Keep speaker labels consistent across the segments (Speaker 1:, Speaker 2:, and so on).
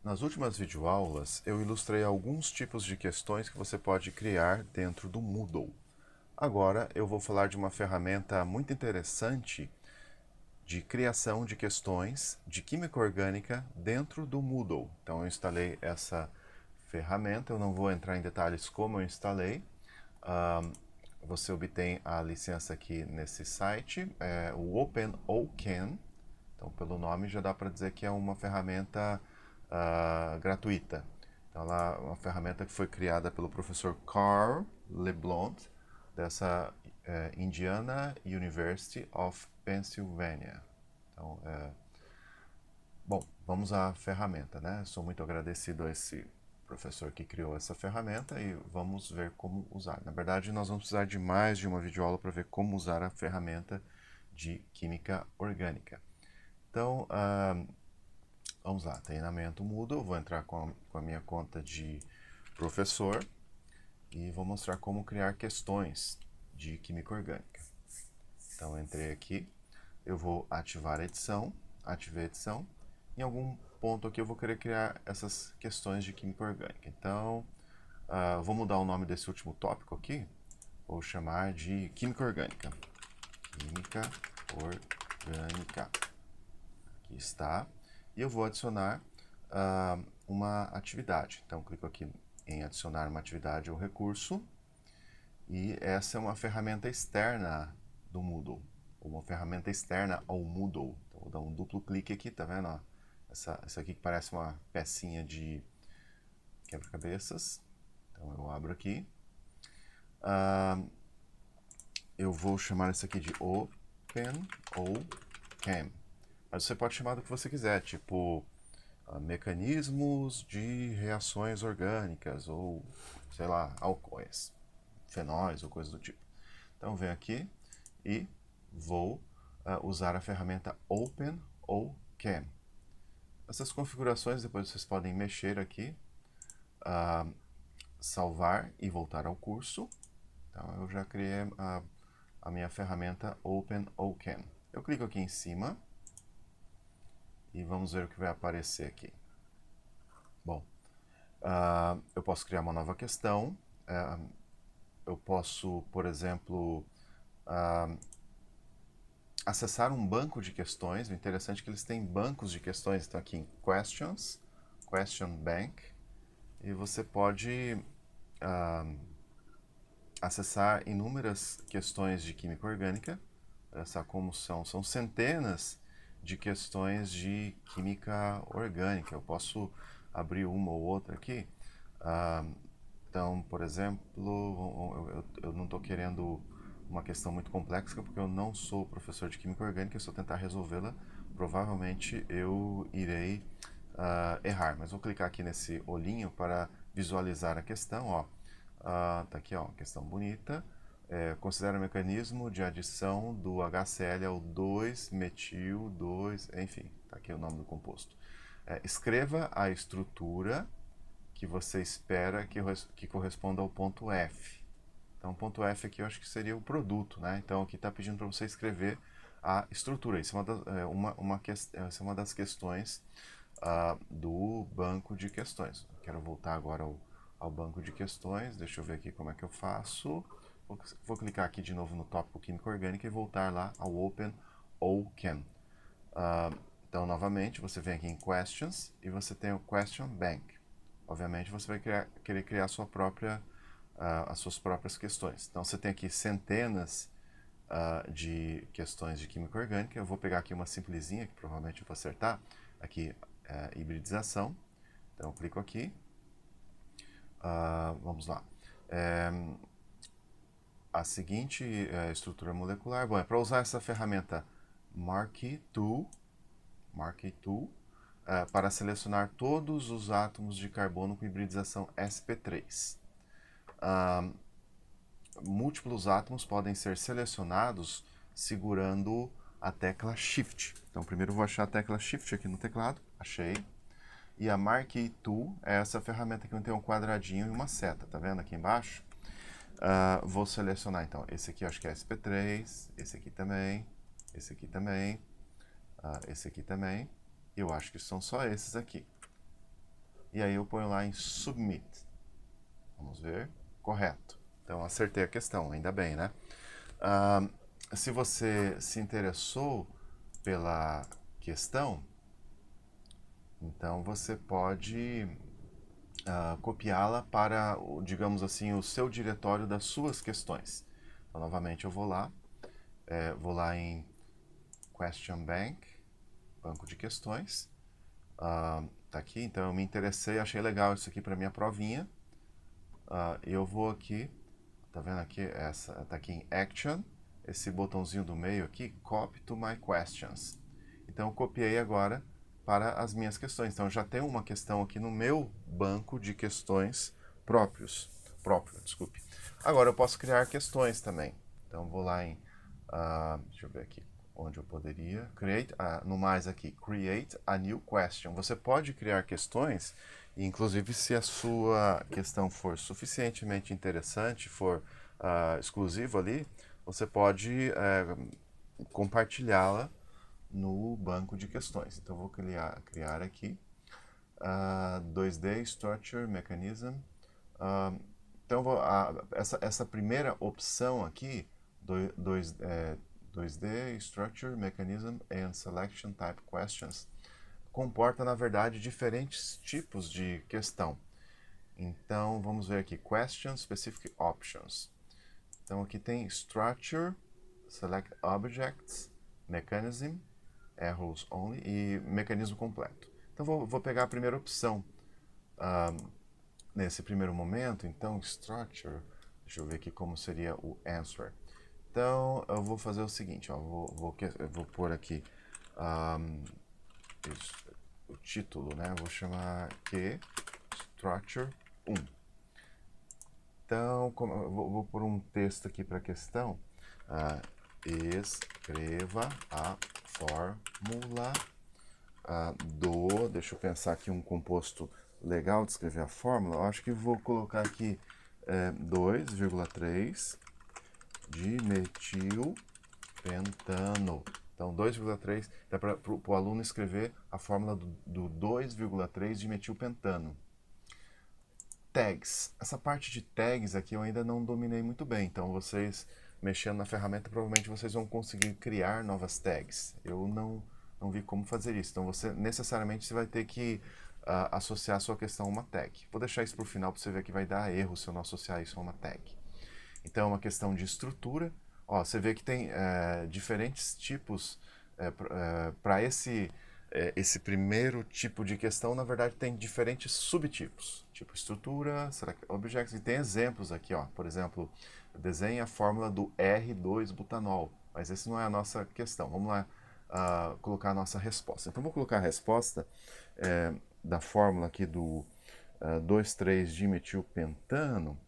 Speaker 1: Nas últimas videoaulas, eu ilustrei alguns tipos de questões que você pode criar dentro do Moodle. Agora eu vou falar de uma ferramenta muito interessante de criação de questões de química orgânica dentro do Moodle. Então eu instalei essa ferramenta, eu não vou entrar em detalhes como eu instalei. Você obtém a licença aqui nesse site, o OpenOCan. Então, pelo nome já dá para dizer que é uma ferramenta gratuita. Então, ela é uma ferramenta que foi criada pelo professor Carl LeBlanc, dessa Indiana University of Pennsylvania. Então, bom, vamos à ferramenta, né? Sou muito agradecido a esse professor que criou essa ferramenta e vamos ver como usar. Na verdade, nós vamos precisar de mais de uma videoaula para ver como usar a ferramenta de química orgânica. Então, vamos lá, treinamento Moodle, vou entrar com a minha conta de professor e vou mostrar como criar questões de química orgânica. Então, entrei aqui, eu vou ativar a edição, ativei a edição. Em algum ponto aqui eu vou querer criar essas questões de química orgânica. Então, vou mudar o nome desse último tópico aqui, vou chamar de química orgânica. Química orgânica. Aqui está. E eu vou adicionar uma atividade. Então, clico aqui em adicionar uma atividade ou recurso. E essa é uma ferramenta externa do Moodle, uma ferramenta externa ao Moodle. Então, vou dar um duplo clique aqui, tá vendo? Ó? Essa aqui que parece uma pecinha de quebra-cabeças. Então, eu abro aqui. Eu vou chamar isso aqui de Open ou Cam. Mas você pode chamar do que você quiser, tipo mecanismos de reações orgânicas ou, sei lá, álcoois, fenóis ou coisas do tipo. Então, venho aqui e vou usar a ferramenta Open ou Cam. Essas configurações depois vocês podem mexer aqui, salvar e voltar ao curso. Então, eu já criei a minha ferramenta Open ou Cam. Eu clico aqui em cima e vamos ver o que vai aparecer aqui. Bom, eu posso criar uma nova questão. Eu posso, por exemplo, acessar um banco de questões. O interessante é que eles têm bancos de questões. Então, aqui em Questions, Question Bank, e você pode acessar inúmeras questões de química orgânica. Olha só como são centenas de questões de química orgânica. Eu posso abrir uma ou outra aqui. Então, por exemplo, eu não estou querendo uma questão muito complexa, porque eu não sou professor de química orgânica, se eu tentar resolvê-la, provavelmente eu irei errar. Mas vou clicar aqui nesse olhinho para visualizar a questão. Ó. Tá aqui, ó, questão bonita. Considera o mecanismo de adição do HCl ao 2-metil 2, enfim, tá aqui o nome do composto. Escreva a estrutura que você espera que corresponda ao ponto F. Então, o ponto F aqui eu acho que seria o produto, né? Então, aqui está pedindo para você escrever a estrutura. Isso é essa é uma das questões do banco de questões. Quero voltar agora ao banco de questões. Deixa eu ver aqui como é que eu faço. Vou clicar aqui de novo no tópico química orgânica e voltar lá ao Open ou Chem. Então, novamente, você vem aqui em Questions e você tem o Question Bank. Obviamente, você vai querer criar as suas próprias questões. Então, você tem aqui centenas de questões de química orgânica. Eu vou pegar aqui uma simplesinha, que provavelmente eu vou acertar. Aqui, hibridização. Então, eu clico aqui. Vamos lá. A seguinte estrutura molecular. Bom, para usar essa ferramenta Marquee Tool, para selecionar todos os átomos de carbono com hibridização sp3. Múltiplos átomos podem ser selecionados segurando a tecla Shift. Então, primeiro eu vou achar a tecla Shift aqui no teclado. Achei. E a Marquee Tool é essa ferramenta que tem um quadradinho e uma seta. Tá vendo aqui embaixo? Vou selecionar, então, esse aqui eu acho que é sp3, esse aqui também, esse aqui também, esse aqui também. Eu acho que são só esses aqui. e aí eu ponho lá em Submit. Vamos ver. Correto. Então acertei a questão, ainda bem, né? Ah, se você se interessou pela questão, então você pode copiá-la para, digamos assim, o seu diretório das suas questões. Então, novamente eu vou lá em Question Bank, banco de questões. Tá aqui, então eu me interessei, achei legal isso aqui para minha provinha. Eu vou aqui, tá vendo aqui, tá aqui em Action, esse botãozinho do meio aqui, Copy to my questions. Então eu copiei agora para as minhas questões. Então eu já tenho uma questão aqui no meu banco de questões próprio, desculpe. Agora eu posso criar questões também. Então vou lá em, deixa eu ver aqui, onde eu poderia, no mais aqui, Create a New Question. Você pode criar questões, inclusive se a sua questão for suficientemente interessante, for exclusiva ali, você pode compartilhá-la no banco de questões. Então vou criar aqui 2D Structure Mechanism. Então essa primeira opção aqui, 2D Structure Mechanism and Selection Type Questions, comporta na verdade diferentes tipos de questão. Então vamos ver aqui, Question Specific Options. Então aqui tem Structure, Select Objects, Mechanism, Errors Only e mecanismo completo. Então vou pegar a primeira opção nesse primeiro momento. Então Structure, deixa eu ver aqui como seria o Answer. Então eu vou fazer o seguinte, ó, eu vou pôr aqui o título, né? Vou chamar que Structure 1. Então vou pôr um texto aqui para a questão. Escreva a fórmula deixa eu pensar aqui um composto legal de escrever a fórmula. Eu acho que vou colocar aqui 2,3 de metilpentano. Então 2,3 dá para o aluno escrever a fórmula do 2,3 de metilpentano. Tags. Essa parte de tags aqui eu ainda não dominei muito bem, então vocês mexendo na ferramenta provavelmente vocês vão conseguir criar novas tags. Eu não vi como fazer isso, então você necessariamente vai ter que associar a sua questão a uma tag. Vou deixar isso para o final para você ver que vai dar erro se eu não associar isso a uma tag. Então é uma questão de estrutura. Ó, você vê que tem diferentes tipos para esse primeiro tipo de questão, na verdade, tem diferentes subtipos. Tipo estrutura, select objects, e tem exemplos aqui, ó. Por exemplo, desenhe a fórmula do R2-butanol. Mas essa não é a nossa questão. Vamos lá colocar a nossa resposta. Então, vou colocar a resposta da fórmula aqui do 2,3-dimetilpentano.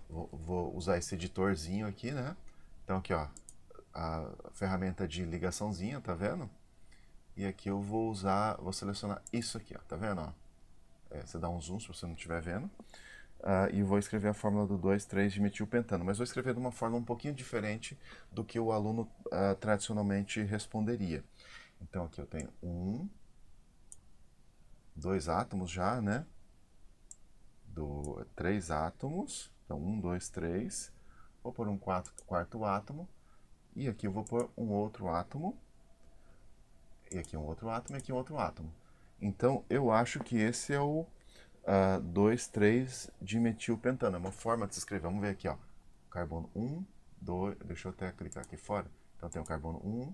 Speaker 1: Vou usar esse editorzinho aqui, né? Então, aqui, ó, a ferramenta de ligaçãozinha, tá vendo? E aqui eu vou selecionar isso aqui, ó, tá vendo? Ó? Você dá um zoom se você não estiver vendo. E vou escrever a fórmula do 2,3-dimetilpentano, mas vou escrever de uma forma um pouquinho diferente do que o aluno tradicionalmente responderia. Então aqui eu tenho 2 átomos já, né? 3 átomos, então 1, 2, 3. Vou pôr um quarto átomo, e aqui eu vou pôr um outro átomo, e aqui um outro átomo, e aqui um outro átomo. Então eu acho que esse é o 2,3-dimetilpentano. É uma forma de se escrever. Vamos ver aqui, ó. Carbono 1, 2. Deixa eu até clicar aqui fora. Então tem o carbono 1,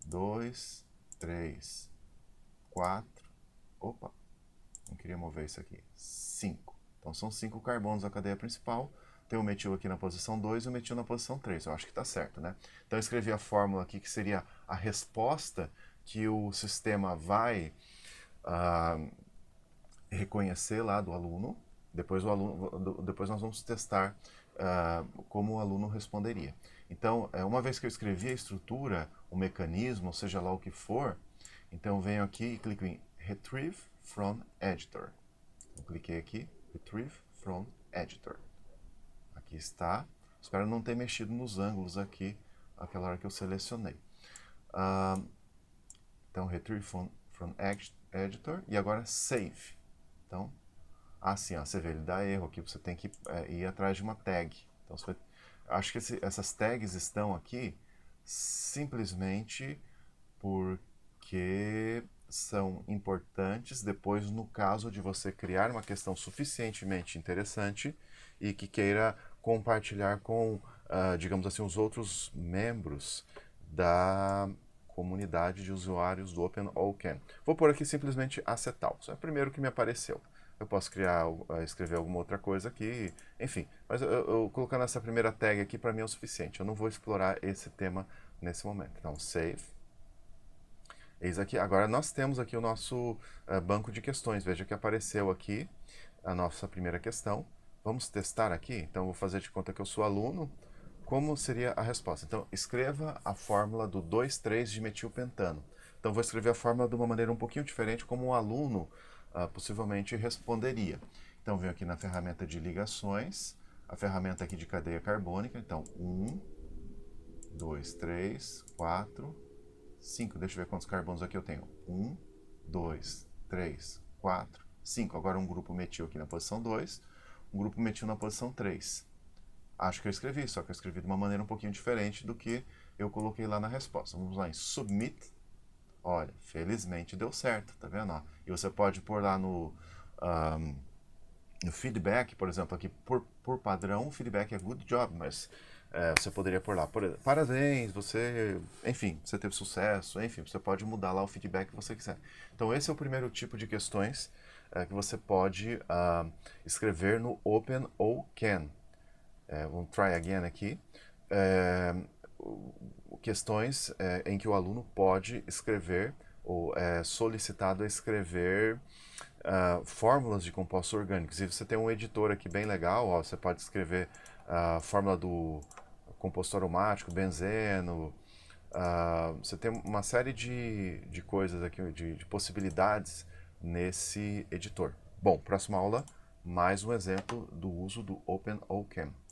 Speaker 1: 2, 3, 4. Opa, não queria mover isso aqui. 5. Então são 5 carbonos da cadeia principal. Tem o metil aqui na posição 2 e o metil na posição 3. Eu acho que está certo, né? Então eu escrevi a fórmula aqui que seria a resposta que o sistema vai reconhecer lá do aluno. Depois nós vamos testar como o aluno responderia. Então, uma vez que eu escrevi a estrutura, o mecanismo, seja lá o que for, então eu venho aqui e clico em Retrieve from Editor. Eu cliquei aqui, Retrieve from Editor. Aqui está. Espero não ter mexido nos ângulos aqui, aquela hora que eu selecionei. Então, Retrieve from from editor e agora save. Então, assim, ó, você vê, ele dá erro aqui, você tem que ir atrás de uma tag. Então, acho que essas tags estão aqui simplesmente porque são importantes depois no caso de você criar uma questão suficientemente interessante e que queira compartilhar com, digamos assim, os outros membros da comunidade de usuários do OpenOCam. Vou pôr aqui simplesmente acetal. Isso é o primeiro que me apareceu. Eu posso escrever alguma outra coisa aqui, enfim. Mas eu colocando essa primeira tag aqui para mim é o suficiente. Eu não vou explorar esse tema nesse momento. Então, save. Eis aqui. Agora nós temos aqui o nosso banco de questões. Veja que apareceu aqui a nossa primeira questão. Vamos testar aqui. Então, vou fazer de conta que eu sou aluno. Como seria a resposta? Então, escreva a fórmula do 2,3 de metilpentano. Então, vou escrever a fórmula de uma maneira um pouquinho diferente, como um aluno possivelmente responderia. Então, venho aqui na ferramenta de ligações, a ferramenta aqui de cadeia carbônica. Então, 1, 2, 3, 4, 5. Deixa eu ver quantos carbonos aqui eu tenho. 1, 2, 3, 4, 5. Agora um grupo metil aqui na posição 2, um grupo metil na posição 3. Acho que eu escrevi, só que eu escrevi de uma maneira um pouquinho diferente do que eu coloquei lá na resposta. Vamos lá em Submit. Olha, felizmente deu certo, tá vendo? Ó, e você pode pôr lá no feedback, por exemplo, aqui por padrão, o feedback é good job, mas você poderia pôr lá, parabéns, você, enfim, você teve sucesso, enfim, você pode mudar lá o feedback que você quiser. Então esse é o primeiro tipo de questões que você pode escrever no OpenOCam. Vamos try again aqui. Questões em que o aluno pode escrever ou é solicitado a escrever fórmulas de compostos orgânicos. E você tem um editor aqui bem legal, ó, você pode escrever a fórmula do composto aromático, benzeno, você tem uma série de coisas aqui, de possibilidades nesse editor. Bom, próxima aula, mais um exemplo do uso do OpenOCam.